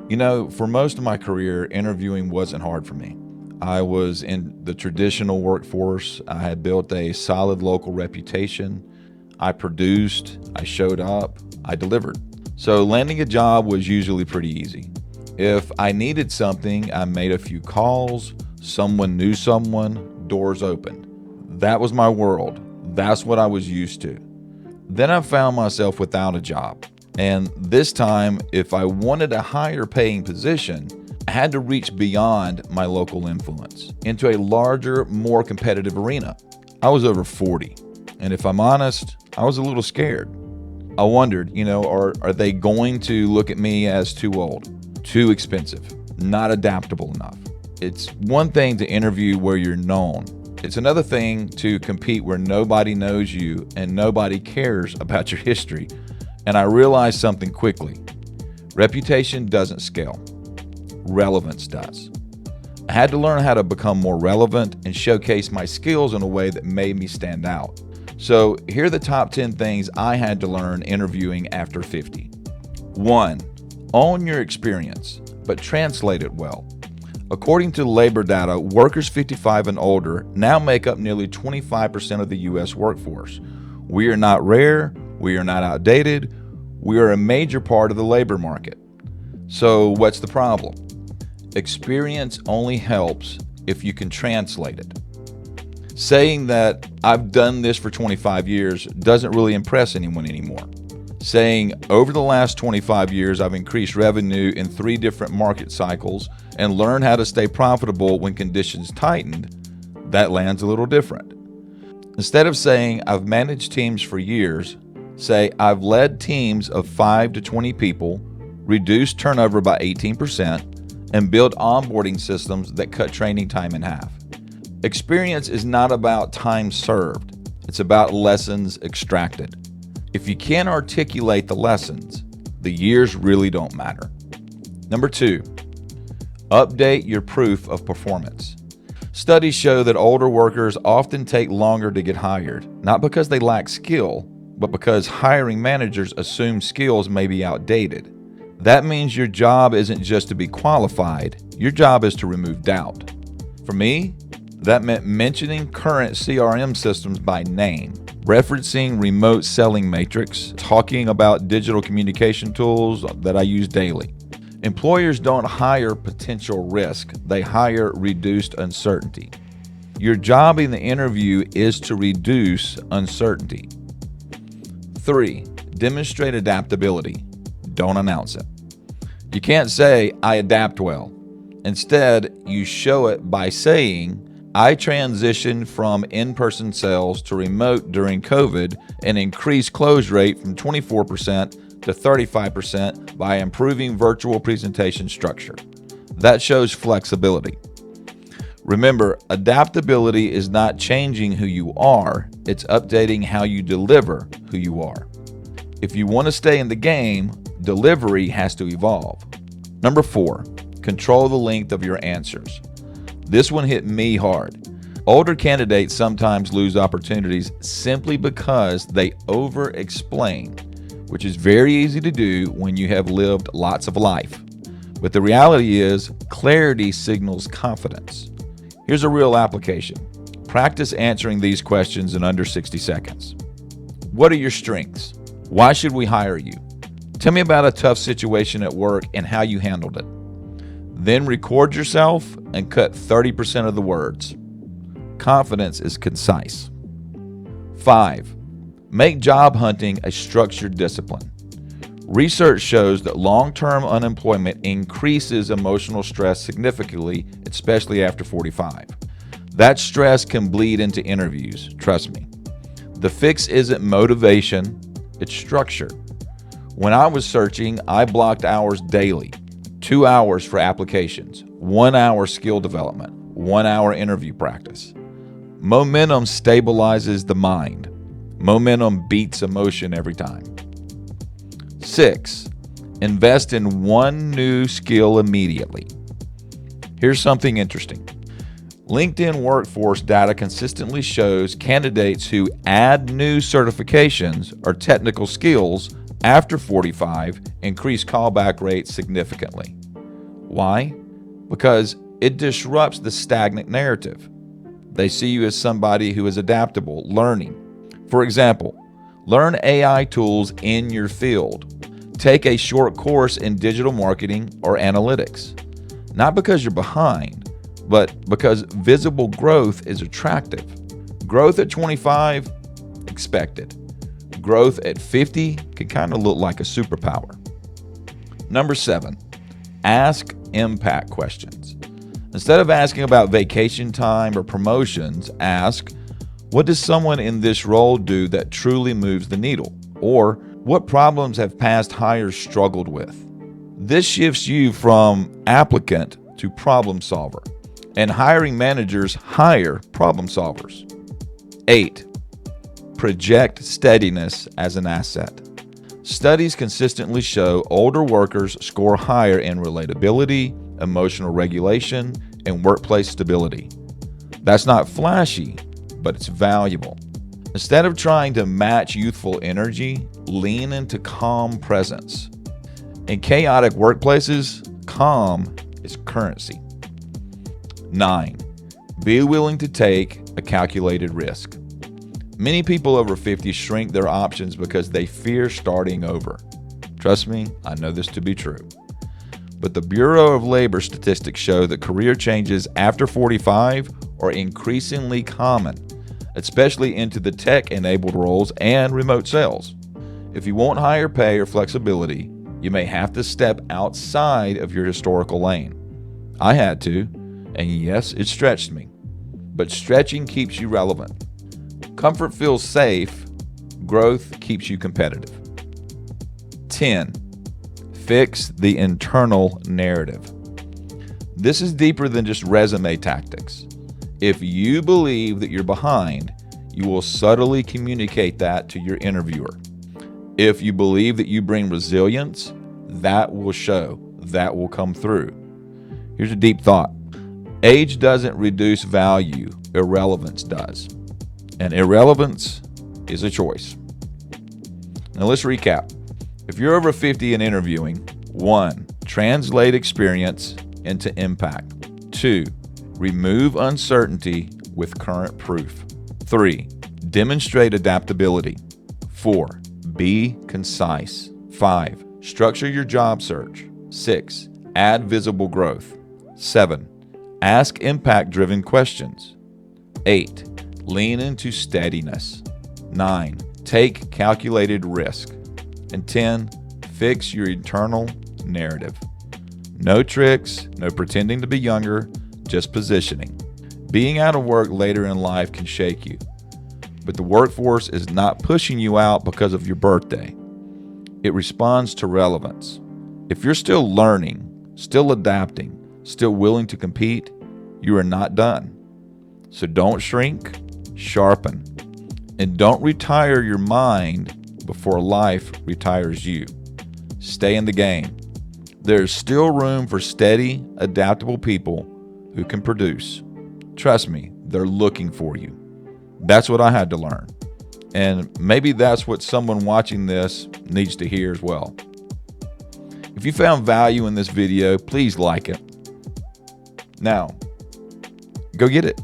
For most of my career, interviewing wasn't hard for me. I was in the traditional workforce. I had built a solid local reputation. I produced, I showed up, I delivered. So landing a job was usually pretty easy. If I needed something, I made a few calls, someone knew someone, doors opened. That was my world. That's what I was used to. Then I found myself without a job. And this time, if I wanted a higher paying position, I had to reach beyond my local influence into a larger, more competitive arena. I was over 40. And if I'm honest, I was a little scared. I wondered, are they going to look at me as too old, too expensive, not adaptable enough? It's one thing to interview where you're known. It's another thing to compete where nobody knows you and nobody cares about your history. And I realized something quickly. Reputation doesn't scale. Relevance does. I had to learn how to become more relevant and showcase my skills in a way that made me stand out. So here are the top 10 things I had to learn interviewing after 50. 1. Own your experience, but translate it well. According to labor data, workers 55 and older now make up nearly 25% of the U.S. workforce. We are not rare, we are not outdated, we are a major part of the labor market. So what's the problem? Experience only helps if you can translate it. Saying that I've done this for 25 years doesn't really impress anyone anymore. Saying over the last 25 years I've increased revenue in 3 different market cycles and learned how to stay profitable when conditions tightened, that lands a little different. Instead of saying I've managed teams for years, say I've led teams of 5 to 20 people, reduced turnover by 18%, and built onboarding systems that cut training time in half. Experience is not about time served, it's about lessons extracted. If you can't articulate the lessons, the years really don't matter. Number 2, update your proof of performance. Studies show that older workers often take longer to get hired, not because they lack skill, but because hiring managers assume skills may be outdated. That means your job isn't just to be qualified, your job is to remove doubt. For me, that meant mentioning current CRM systems by name, referencing remote selling matrix, talking about digital communication tools that I use daily. Employers don't hire potential risk, they hire reduced uncertainty. Your job in the interview is to reduce uncertainty. 3, demonstrate adaptability. Don't announce it. You can't say, I adapt well. Instead, you show it by saying, I transitioned from in-person sales to remote during COVID and increased close rate from 24% to 35% by improving virtual presentation structure. That shows flexibility. Remember, adaptability is not changing who you are, it's updating how you deliver who you are. If you want to stay in the game, delivery has to evolve. Number 4, control the length of your answers. This one hit me hard. Older candidates sometimes lose opportunities simply because they over-explain, which is very easy to do when you have lived lots of life. But the reality is, clarity signals confidence. Here's a real application. Practice answering these questions in under 60 seconds. What are your strengths? Why should we hire you? Tell me about a tough situation at work and how you handled it. Then record yourself and cut 30% of the words. Confidence is concise. 5, make job hunting a structured discipline. Research shows that long-term unemployment increases emotional stress significantly, especially after 45. That stress can bleed into interviews, trust me. The fix isn't motivation, it's structure. When I was searching, I blocked hours daily. 2 hours for applications, 1 hour skill development, 1 hour interview practice. Momentum stabilizes the mind. Momentum beats emotion every time. 6, invest in one new skill immediately. Here's something interesting. LinkedIn workforce data consistently shows candidates who add new certifications or technical skills after 45 increase callback rates significantly. Why? Because it disrupts the stagnant narrative. They see you as somebody who is adaptable, learning. For example, learn AI tools in your field. Take a short course in digital marketing or analytics. Not because you're behind, but because visible growth is attractive. Growth at 25, expected. Growth at 50 can kind of look like a superpower. Number 7, ask impact questions. Instead of asking about vacation time or promotions, ask, what does someone in this role do that truly moves the needle? Or what problems have past hires struggled with? This shifts you from applicant to problem solver, and hiring managers hire problem solvers. 8, project steadiness as an asset. Studies consistently show older workers score higher in relatability, emotional regulation, and workplace stability. That's not flashy, but it's valuable. Instead of trying to match youthful energy, lean into calm presence. In chaotic workplaces, calm is currency. 9, be willing to take a calculated risk. Many people over 50 shrink their options because they fear starting over. Trust me, I know this to be true. But the Bureau of Labor statistics show that career changes after 45 are increasingly common, especially into the tech-enabled roles and remote sales. If you want higher pay or flexibility, you may have to step outside of your historical lane. I had to, and yes, it stretched me. But stretching keeps you relevant. Comfort feels safe. Growth keeps you competitive. 10, fix the internal narrative. This is deeper than just resume tactics. If you believe that you're behind, you will subtly communicate that to your interviewer. If you believe that you bring resilience, that will show, that will come through. Here's a deep thought. Age doesn't reduce value, irrelevance does. And irrelevance is a choice. Now let's recap. If you're over 50 and interviewing, 1, translate experience into impact. 2, remove uncertainty with current proof. 3, demonstrate adaptability. 4, be concise. 5, structure your job search. 6, add visible growth. 7, ask impact-driven questions. 8, lean into steadiness. 9, take calculated risk. And 10, fix your internal narrative. No tricks, no pretending to be younger, just positioning. Being out of work later in life can shake you, but the workforce is not pushing you out because of your birthday. It responds to relevance. If you're still learning, still adapting, still willing to compete, you are not done. So don't shrink, sharpen, and don't retire your mind before life retires you. Stay in the game. There's still room for steady, adaptable people who can produce. Trust me, they're looking for you. That's what I had to learn. And maybe that's what someone watching this needs to hear as well. If you found value in this video, please like it. Now, go get it.